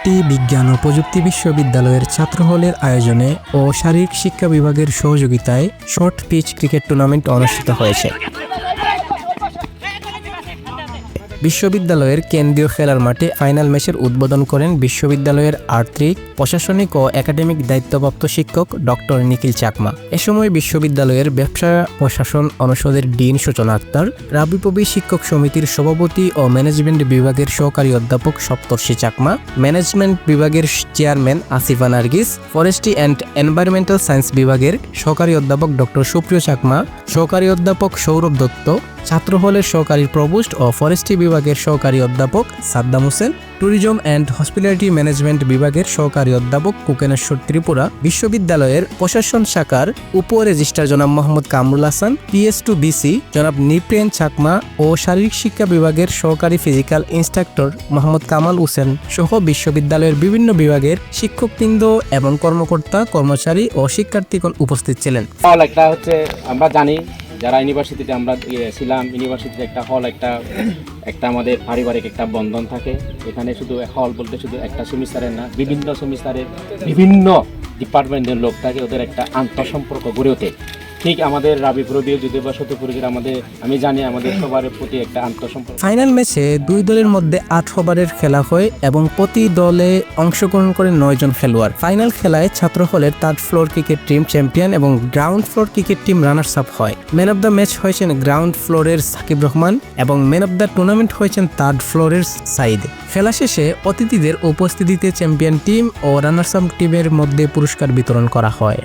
রাঙামাটি বিজ্ঞান ও প্রযুক্তি বিশ্ববিদ্যালয়ের ছাত্র হলের আয়োজনে ও শারীরিক শিক্ষা বিভাগের সহযোগিতায় শর্ট পিচ ক্রিকেট টুর্নামেন্ট অনুষ্ঠিত হয়েছে। বিশ্ববিদ্যালয়ের কেন্দ্রীয় খেলার মাঠে ফাইনাল ম্যাচের উদ্বোধন করেন বিশ্ববিদ্যালয়ের আর্থিক, প্রশাসনিক ও একাডেমিক দায়িত্বপ্রাপ্ত শিক্ষক ডক্টর নিখিল চাকমা। এ সময় বিশ্ববিদ্যালয়ের ব্যবসা প্রশাসন অনুষদের ডিন সূচনা আক্তার, রাবিপ্রবি শিক্ষক সমিতির সভাপতি ও ম্যানেজমেন্ট বিভাগের সহকারী অধ্যাপক সপ্তর্ষি চাকমা, ম্যানেজমেন্ট বিভাগের chairman Asifa Nargis, forestry and environmental science বিভাগের সহকারী অধ্যাপক ডক্টর সুপ্রিয় চাকমা, সহকারী অধ্যাপক সৌরভ দত্ত, ছাত্র হলের সহকারী প্রভোস্ট ও ফরেস্ট্রি বিভাগের সহকারী অধ্যাপক Saddam Hossain, tourism and hospitality management বিভাগের সহকারী অধ্যাপক কুকেনেশ্বর ত্রিপুরা, বিশ্ববিদ্যালয়ের প্রশাসন শাখার উপ রেজিস্ট্রার জনাব মোহাম্মদ কামরুল হাসান, PS2BC জনাব নিপ্রেন চাকমা ও শারীরিক শিক্ষা বিভাগের সহকারী ফিজিক্যাল ইন্সট্রাক্টর মোহাম্মদ কামাল হোসেন সহ বিশ্ববিদ্যালয়ের বিভিন্ন বিভাগের শিক্ষকবৃন্দ এবং কর্মকর্তা, কর্মচারী ও শিক্ষার্থীগণ উপস্থিত ছিলেন। একটা হচ্ছে আমরা জানি যারা ইউনিভার্সিটিতে আমরা ছিলাম, ইউনিভার্সিটিতে একটা হল একটা আমাদের পারিবারিক একটা বন্ধন থাকে। এখানে শুধু হল বলতে শুধু একটা সেমিস্টারের না, বিভিন্ন সেমিস্টারের বিভিন্ন ডিপার্টমেন্টের লোক থাকে, ওদের একটা আন্তঃসম্পর্ক গড়ে ওঠে। ঠিক আমাদের রাবিপ্রবি যদিবা শতপুরীর আমি জানি আমাদের সবার প্রতি একটা আন্তঃসম্পর্ক। ফাইনাল ম্যাচে দুই দলের মধ্যে 8 ওভারের খেলা হয় এবং প্রতি দলে অংশগ্রহণ করে 9 জন খেলোয়াড়। ফাইনাল খেলায় ছাত্র হলের third floor cricket team champion এবং ground floor cricket team runners up হয়। ম্যান অব দ্য ম্যাচ হয়েছেন গ্রাউন্ড ফ্লোরের সাকিব রহমান এবং ম্যান অব দ্য টুর্নামেন্ট হয়েছেন থার্ড ফ্লোরের সাইদ। খেলা শেষে অতিথিদের উপস্থিতিতে চ্যাম্পিয়ন টিম ও রানার্স আপ টিমের মধ্যে পুরস্কার বিতরণ করা হয়।